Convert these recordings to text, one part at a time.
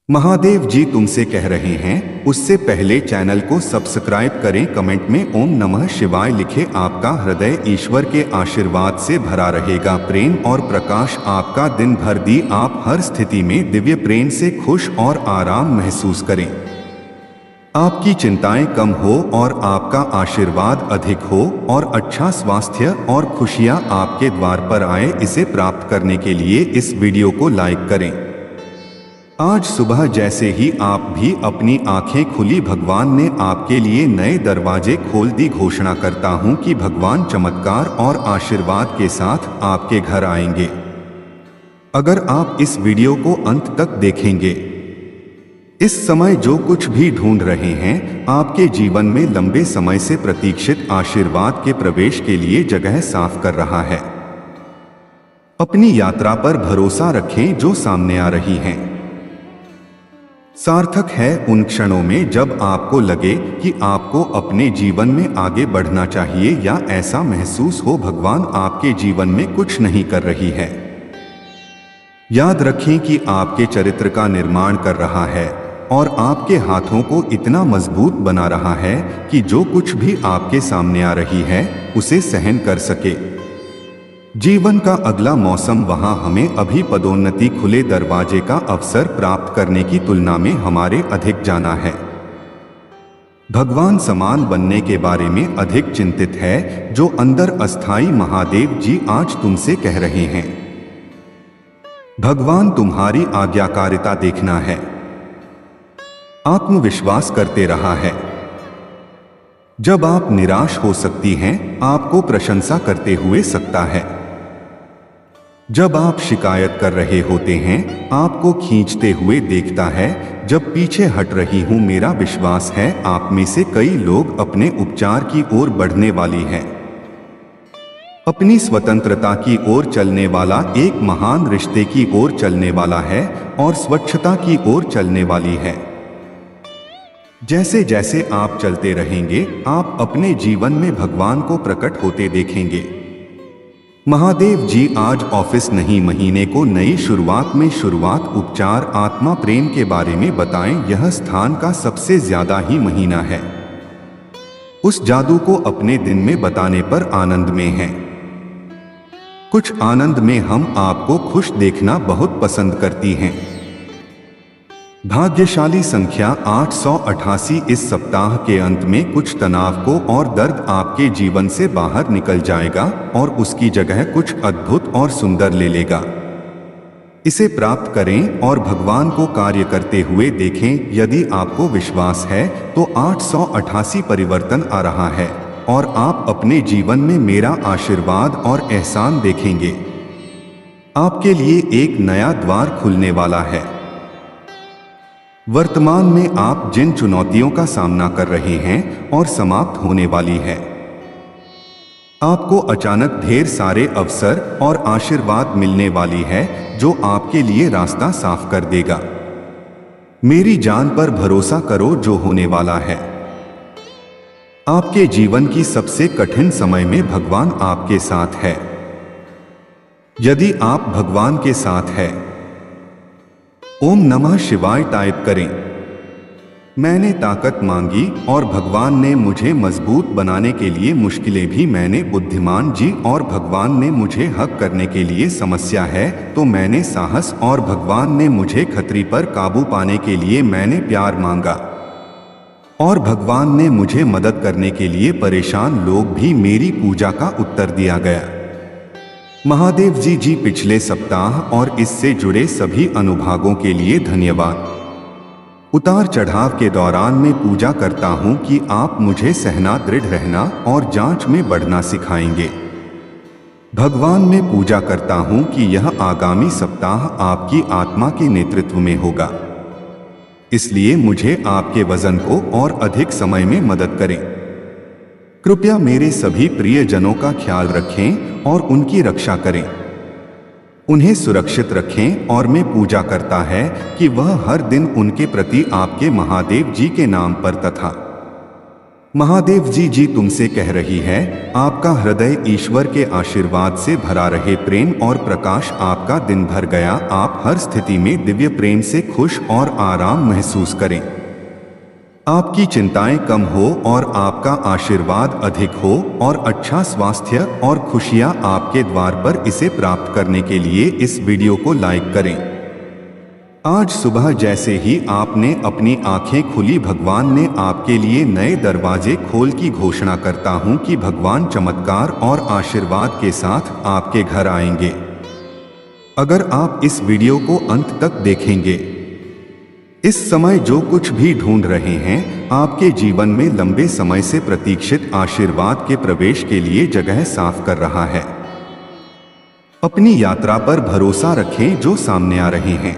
महादेव जी तुमसे कह रहे हैं, उससे पहले चैनल को सब्सक्राइब करें। कमेंट में ओम नमः शिवाय लिखे। आपका हृदय ईश्वर के आशीर्वाद से भरा रहेगा। प्रेम और प्रकाश आपका दिन भर दी। आप हर स्थिति में दिव्य प्रेम से खुश और आराम महसूस करें। आपकी चिंताएं कम हो और आपका आशीर्वाद अधिक हो और अच्छा स्वास्थ्य और खुशियां आपके द्वार पर आए। इसे प्राप्त करने के लिए इस वीडियो को लाइक करें। आज सुबह जैसे ही आप भी अपनी आंखें खुली, भगवान ने आपके लिए नए दरवाजे खोल दी। घोषणा करता हूं कि भगवान चमत्कार और आशीर्वाद के साथ आपके घर आएंगे। अगर आप इस वीडियो को अंत तक देखेंगे, इस समय जो कुछ भी ढूंढ रहे हैं, आपके जीवन में लंबे समय से प्रतीक्षित आशीर्वाद के प्रवेश के लिए जगह साफ कर रहा है। अपनी यात्रा पर भरोसा रखें जो सामने आ रही हैं। सार्थक है उन क्षणों में जब आपको लगे कि आपको अपने जीवन में आगे बढ़ना चाहिए या ऐसा महसूस हो भगवान आपके जीवन में कुछ नहीं कर रही है। याद रखें कि आपके चरित्र का निर्माण कर रहा है और आपके हाथों को इतना मजबूत बना रहा है कि जो कुछ भी आपके सामने आ रही है उसे सहन कर सके। जीवन का अगला मौसम वहां हमें अभी पदोन्नति, खुले दरवाजे का अवसर प्राप्त करने की तुलना में हमारे अधिक जाना है। भगवान समान बनने के बारे में अधिक चिंतित है जो अंदर अस्थाई। महादेव जी आज तुमसे कह रहे हैं, भगवान तुम्हारी आज्ञाकारिता देखना है। आत्मविश्वास करते रहा है। जब आप निराश हो सकती हैं, आपको प्रशंसा करते हुए सकता है। जब आप शिकायत कर रहे होते हैं, आपको खींचते हुए देखता है। जब पीछे हट रही हूं, मेरा विश्वास है आप में से कई लोग अपने उपचार की ओर बढ़ने वाली हैं। अपनी स्वतंत्रता की ओर चलने वाला, एक महान रिश्ते की ओर चलने वाला है और स्वच्छता की ओर चलने वाली है। जैसे जैसे आप चलते रहेंगे, आप अपने जीवन में भगवान को प्रकट होते देखेंगे। महादेव जी आज ऑफिस नहीं, महीने को नई शुरुआत में शुरुआत, उपचार, आत्मा, प्रेम के बारे में बताएं। यह स्थान का सबसे ज्यादा ही महीना है। उस जादू को अपने दिन में बताने पर आनंद में हैं। कुछ आनंद में हम आपको खुश देखना बहुत पसंद करती हैं। भाग्यशाली संख्या 888। इस सप्ताह के अंत में कुछ तनाव को और दर्द आपके जीवन से बाहर निकल जाएगा और उसकी जगह कुछ अद्भुत और सुंदर ले लेगा। इसे प्राप्त करें और भगवान को कार्य करते हुए देखें। यदि आपको विश्वास है तो 888 परिवर्तन आ रहा है और आप अपने जीवन में मेरा आशीर्वाद और एहसान देखेंगे। आपके लिए एक नया द्वार खुलने वाला है। वर्तमान में आप जिन चुनौतियों का सामना कर रहे हैं और समाप्त होने वाली है। आपको अचानक ढेर सारे अवसर और आशीर्वाद मिलने वाली है जो आपके लिए रास्ता साफ कर देगा। मेरी जान पर भरोसा करो, जो होने वाला है। आपके जीवन की सबसे कठिन समय में भगवान आपके साथ है। यदि आप भगवान के साथ हैं, ओम नमः शिवाय टाइप करें। मैंने ताकत मांगी और भगवान ने मुझे मजबूत बनाने के लिए मुश्किलें भी मैंने बुद्धिमान जी और भगवान ने मुझे हक करने के लिए समस्या है तो मैंने साहस और भगवान ने मुझे खतरी पर काबू पाने के लिए मैंने प्यार मांगा और भगवान ने मुझे मदद करने के लिए परेशान लोग भी मेरी पूजा का उत्तर दिया गया। महादेव जी पिछले सप्ताह और इससे जुड़े सभी अनुभागों के लिए धन्यवाद। उतार चढ़ाव के दौरान मैं पूजा करता हूं कि आप मुझे सहना, दृढ़ रहना और जांच में बढ़ना सिखाएंगे। भगवान में पूजा करता हूं कि यह आगामी सप्ताह आपकी आत्मा के नेतृत्व में होगा, इसलिए मुझे आपके वजन को और अधिक समय में मदद करें। कृपया मेरे सभी प्रियजनों का ख्याल रखें और उनकी रक्षा करें। उन्हें सुरक्षित रखें और मैं पूजा करता है कि वह हर दिन उनके प्रति आपके महादेव जी के नाम पर तथा महादेव जी तुमसे कह रही है, आपका हृदय ईश्वर के आशीर्वाद से भरा रहे, प्रेम और प्रकाश आपका दिन भर गया। आप हर स्थिति में दिव्य प्रेम से खुश और आराम महसूस करें। आपकी चिंताएं कम हो और आपका आशीर्वाद अधिक हो और अच्छा स्वास्थ्य और खुशियां आपके द्वार पर। इसे प्राप्त करने के लिए इस वीडियो को लाइक करें। आज सुबह जैसे ही आपने अपनी आंखें खुली, भगवान ने आपके लिए नए दरवाजे खोल की घोषणा करता हूं कि भगवान चमत्कार और आशीर्वाद के साथ आपके घर आएंगे। अगर आप इस वीडियो को अंत तक देखेंगे, इस समय जो कुछ भी ढूंढ रहे हैं, आपके जीवन में लंबे समय से प्रतीक्षित आशीर्वाद के प्रवेश के लिए जगह साफ कर रहा है। अपनी यात्रा पर भरोसा रखें जो सामने आ रहे हैं।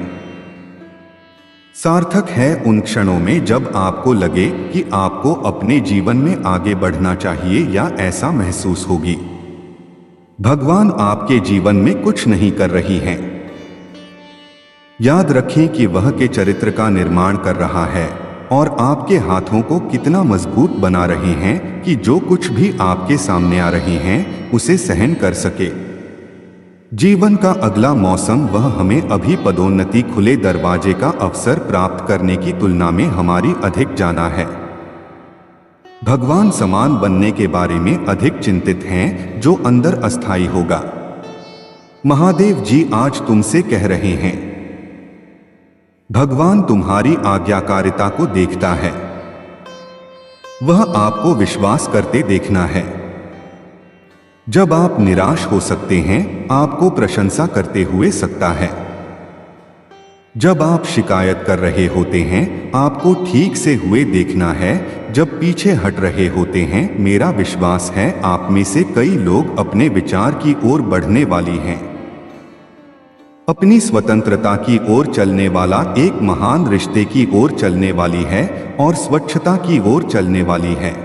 सार्थक है उन क्षणों में जब आपको लगे कि आपको अपने जीवन में आगे बढ़ना चाहिए या ऐसा महसूस होगी। भगवान आपके जीवन में कुछ नहीं कर रही हैं। याद रखें कि वह के चरित्र का निर्माण कर रहा है और आपके हाथों को कितना मजबूत बना रहे हैं कि जो कुछ भी आपके सामने आ रहे हैं उसे सहन कर सके। जीवन का अगला मौसम वह हमें अभी पदोन्नति, खुले दरवाजे का अवसर प्राप्त करने की तुलना में हमारी अधिक जाना है। भगवान समान बनने के बारे में अधिक चिंतित हैं जो अंदर अस्थायी होगा। महादेव जी आज तुमसे कह रहे हैं, भगवान तुम्हारी आज्ञाकारिता को देखता है। वह आपको विश्वास करते देखना है। जब आप निराश हो सकते हैं, आपको प्रशंसा करते हुए सकता है। जब आप शिकायत कर रहे होते हैं, आपको ठीक से हुए देखना है। जब पीछे हट रहे होते हैं, मेरा विश्वास है आप में से कई लोग अपने विचार की ओर बढ़ने वाली हैं। अपनी स्वतंत्रता की ओर चलने वाला, एक महान रिश्ते की ओर चलने वाली है और स्वच्छता की ओर चलने वाली है।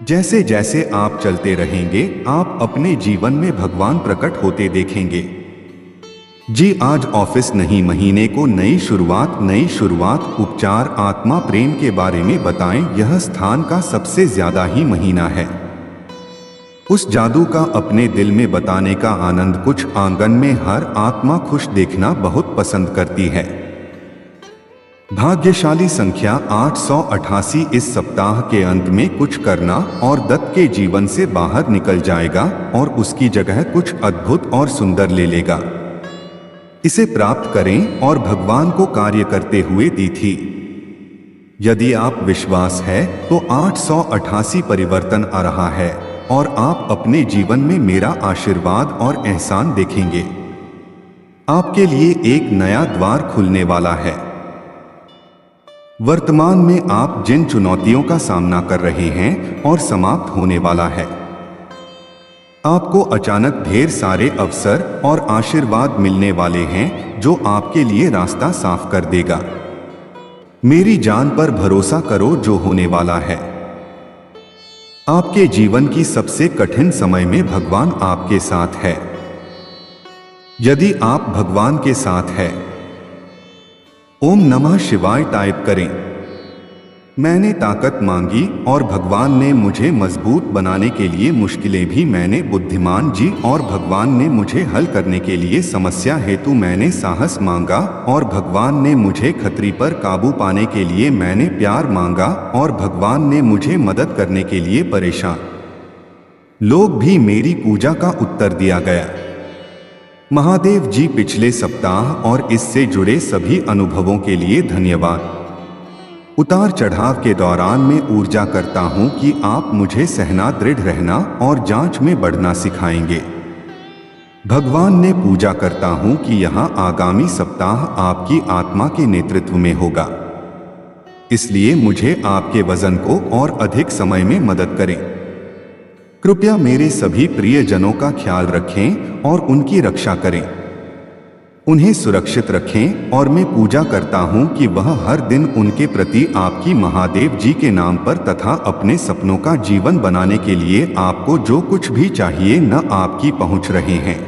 जैसे जैसे आप चलते रहेंगे, आप अपने जीवन में भगवान प्रकट होते देखेंगे। जी आज ऑफिस नहीं, महीने को नई शुरुआत, उपचार, आत्मा, प्रेम के बारे में बताएं। यह स्थान का सबसे ज्यादा ही महीना है। उस जादू का अपने दिल में बताने का आनंद कुछ आंगन में हर आत्मा खुश देखना बहुत पसंद करती है। भाग्यशाली संख्या 888। इस सप्ताह के अंत में कुछ करना और दत्त के जीवन से बाहर निकल जाएगा और उसकी जगह कुछ अद्भुत और सुंदर ले लेगा। इसे प्राप्त करें और भगवान को कार्य करते हुए दी थी। यदि आप विश्वास है तो 888 परिवर्तन आ रहा है और आप अपने जीवन में मेरा आशीर्वाद और एहसान देखेंगे। आपके लिए एक नया द्वार खुलने वाला है। वर्तमान में आप जिन चुनौतियों का सामना कर रहे हैं और समाप्त होने वाला है। आपको अचानक ढेर सारे अवसर और आशीर्वाद मिलने वाले हैं जो आपके लिए रास्ता साफ कर देगा। मेरी जान पर भरोसा करो, जो होने वाला है। आपके जीवन की सबसे कठिन समय में भगवान आपके साथ है। यदि आप भगवान के साथ हैं, ओम नमः शिवाय टाइप करें। मैंने ताकत मांगी और भगवान ने मुझे मजबूत बनाने के लिए मुश्किलें भी मैंने बुद्धिमान जी और भगवान ने मुझे हल करने के लिए समस्या हेतु मैंने साहस मांगा और भगवान ने मुझे खतरी पर काबू पाने के लिए मैंने प्यार मांगा और भगवान ने मुझे मदद करने के लिए परेशान लोग भी मेरी पूजा का उत्तर दिया गया। महादेव जी पिछले सप्ताह और इससे जुड़े सभी अनुभवों के लिए धन्यवाद। उतार चढ़ाव के दौरान मैं ऊर्जा करता हूं कि आप मुझे सहना, दृढ़ रहना और जांच में बढ़ना सिखाएंगे। भगवान ने पूजा करता हूं कि यहां आगामी सप्ताह आपकी आत्मा के नेतृत्व में होगा, इसलिए मुझे आपके वजन को और अधिक समय में मदद करें। कृपया मेरे सभी प्रियजनों का ख्याल रखें और उनकी रक्षा करें। उन्हें सुरक्षित रखें और मैं पूजा करता हूं कि वह हर दिन उनके प्रति आपकी महादेव जी के नाम पर तथा अपने सपनों का जीवन बनाने के लिए आपको जो कुछ भी चाहिए न आपकी पहुंच रहे हैं।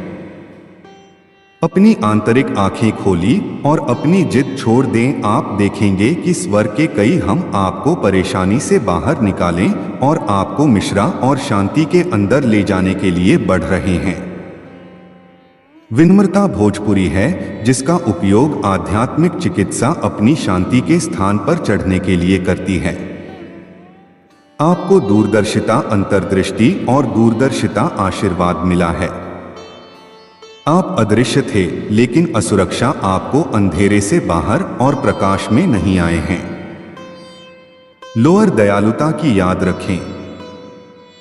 अपनी आंतरिक आंखें खोली और अपनी जिद छोड़ दें। आप देखेंगे कि स्वर्ग के कई हम आपको परेशानी से बाहर निकालें और आपको मिश्रा और शांति के अंदर ले जाने के लिए बढ़ रहे हैं। विनम्रता भोजपुरी है, जिसका उपयोग आध्यात्मिक चिकित्सा अपनी शांति के स्थान पर चढ़ने के लिए करती है। आपको दूरदर्शिता, अंतर्दृष्टि और दूरदर्शिता आशीर्वाद मिला है। आप अदृश्य थे, लेकिन असुरक्षा आपको अंधेरे से बाहर और प्रकाश में नहीं आए हैं। लोअर दयालुता की याद रखें।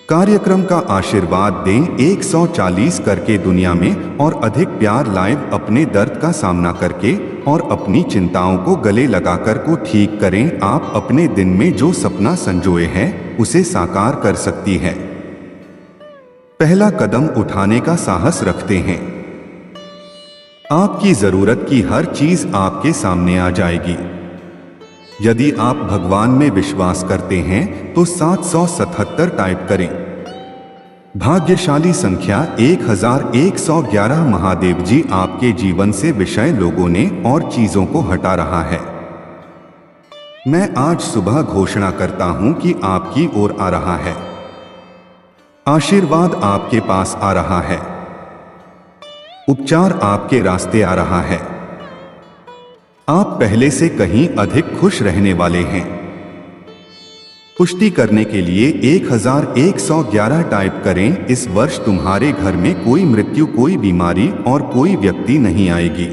कार्यक्रम का आशीर्वाद दें। 140 करके दुनिया में और अधिक प्यार लाइव अपने दर्द का सामना करके और अपनी चिंताओं को गले लगाकर को ठीक करें। आप अपने दिन में जो सपना संजोए हैं उसे साकार कर सकती है। पहला कदम उठाने का साहस रखते हैं। आपकी जरूरत की हर चीज आपके सामने आ जाएगी। यदि आप भगवान में विश्वास करते हैं तो 777 टाइप करें। भाग्यशाली संख्या 1111। महादेव जी आपके जीवन से विषय, लोगों ने और चीजों को हटा रहा है। मैं आज सुबह घोषणा करता हूं कि आपकी ओर आ रहा है। आशीर्वाद आपके पास आ रहा है। उपचार आपके रास्ते आ रहा है। आप पहले से कहीं अधिक खुश रहने वाले हैं। पुष्टि करने के लिए 1111 टाइप करें। इस वर्ष तुम्हारे घर में कोई मृत्यु, कोई बीमारी और कोई व्यक्ति नहीं आएगी।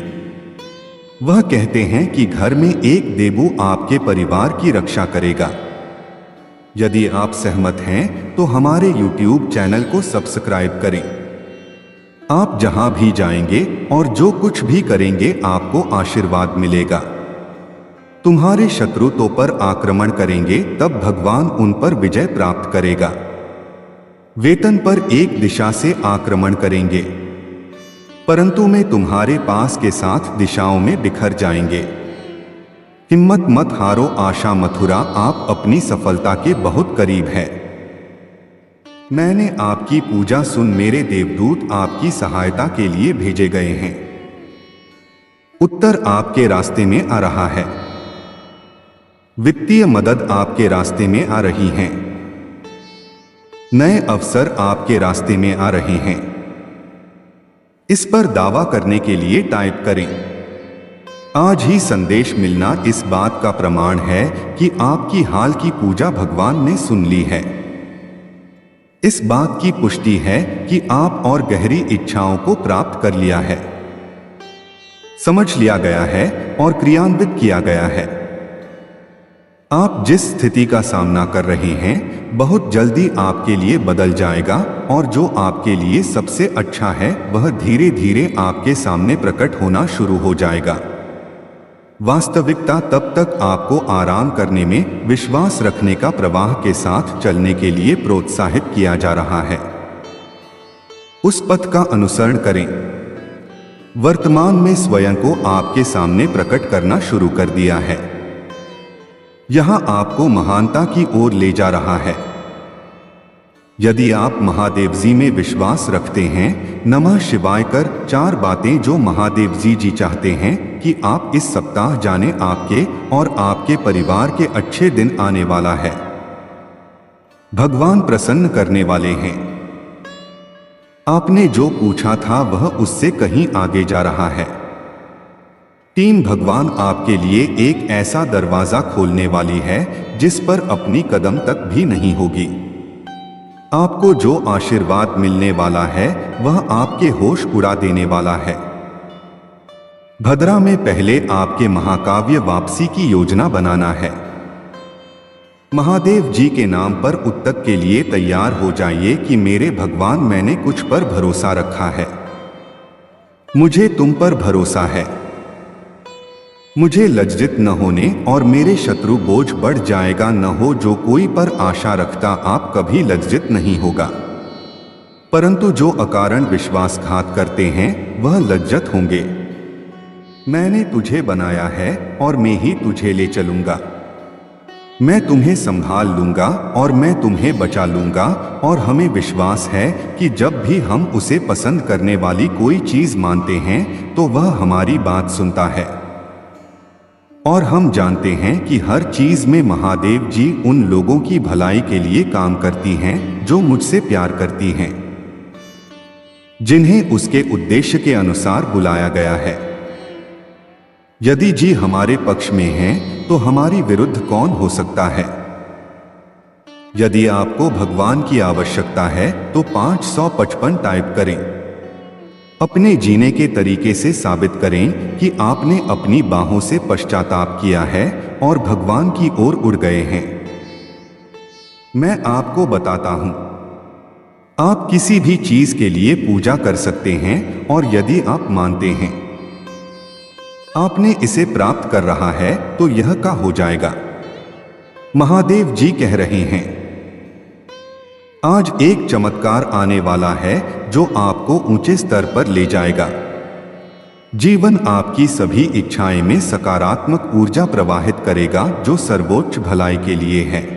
वह कहते हैं कि घर में एक देवू आपके परिवार की रक्षा करेगा। यदि आप सहमत हैं तो हमारे YouTube चैनल को सब्सक्राइब करें। आप जहां भी जाएंगे और जो कुछ भी करेंगे आपको आशीर्वाद मिलेगा। तुम्हारे शत्रु तो पर आक्रमण करेंगे, तब भगवान उन पर विजय प्राप्त करेगा। वेतन पर एक दिशा से आक्रमण करेंगे, परंतु मैं तुम्हारे पास के साथ दिशाओं में बिखर जाएंगे। हिम्मत मत हारो, आशा मथुरा, आप अपनी सफलता के बहुत करीब है। मैंने आपकी पूजा सुन, मेरे देवदूत आपकी सहायता के लिए भेजे गए हैं। उत्तर आपके रास्ते में आ रहा है। वित्तीय मदद आपके रास्ते में आ रही है। नए अवसर आपके रास्ते में आ रहे हैं। इस पर दावा करने के लिए टाइप करें। आज ही संदेश मिलना इस बात का प्रमाण है कि आपकी हाल की पूजा भगवान ने सुन ली है। इस बात की पुष्टि है कि आप और गहरी इच्छाओं को प्राप्त कर लिया है, समझ लिया गया है और क्रियान्वित किया गया है। आप जिस स्थिति का सामना कर रहे हैं बहुत जल्दी आपके लिए बदल जाएगा और जो आपके लिए सबसे अच्छा है वह धीरे धीरे आपके सामने प्रकट होना शुरू हो जाएगा। वास्तविकता तब तक आपको आराम करने में विश्वास रखने का प्रवाह के साथ चलने के लिए प्रोत्साहित किया जा रहा है। उस पथ का अनुसरण करें। वर्तमान में स्वयं को आपके सामने प्रकट करना शुरू कर दिया है। यहां आपको महानता की ओर ले जा रहा है। यदि आप महादेव जी में विश्वास रखते हैं, नमः शिवाय कर 4 बातें जो महादेव जी चाहते हैं कि आप इस सप्ताह जाने, आपके और आपके परिवार के अच्छे दिन आने वाला है। भगवान प्रसन्न करने वाले हैं। आपने जो पूछा था वह उससे कहीं आगे जा रहा है। टीम भगवान आपके लिए एक ऐसा दरवाजा खोलने वाली है जिस पर अपनी कदम तक भी नहीं होगी। आपको जो आशीर्वाद मिलने वाला है वह आपके होश उड़ा देने वाला है। भद्रा में पहले आपके महाकाव्य वापसी की योजना बनाना है। महादेव जी के नाम पर उत्तक के लिए तैयार हो जाइए कि मेरे भगवान, मैंने कुछ पर भरोसा रखा है। मुझे तुम पर भरोसा है। मुझे लज्जित न होने और मेरे शत्रु बोझ बढ़ जाएगा न हो। जो कोई पर आशा रखता आप कभी लज्जित नहीं होगा, परंतु जो अकारण विश्वासघात करते हैं वह लज्जित होंगे। मैंने तुझे बनाया है और मैं ही तुझे ले चलूंगा। मैं तुम्हें संभाल लूंगा और मैं तुम्हें बचा लूंगा। और हमें विश्वास है कि जब भी हम उसे पसंद करने वाली कोई चीज मानते हैं तो वह हमारी बात सुनता है। और हम जानते हैं कि हर चीज में महादेव जी उन लोगों की भलाई के लिए काम करती हैं जो मुझसे प्यार करती हैं, जिन्हें उसके उद्देश्य के अनुसार बुलाया गया है। यदि जी हमारे पक्ष में हैं, तो हमारी विरुद्ध कौन हो सकता है। यदि आपको भगवान की आवश्यकता है तो 555 टाइप करें। अपने जीने के तरीके से साबित करें कि आपने अपनी बाहों से पश्चाताप किया है और भगवान की ओर उड़ गए हैं। मैं आपको बताता हूं, आप किसी भी चीज के लिए पूजा कर सकते हैं और यदि आप मानते हैं आपने इसे प्राप्त कर रहा है तो यह का हो जाएगा। महादेव जी कह रहे हैं, आज एक चमत्कार आने वाला है जो आपको ऊंचे स्तर पर ले जाएगा। जीवन आपकी सभी इच्छाएं में सकारात्मक ऊर्जा प्रवाहित करेगा जो सर्वोच्च भलाई के लिए है।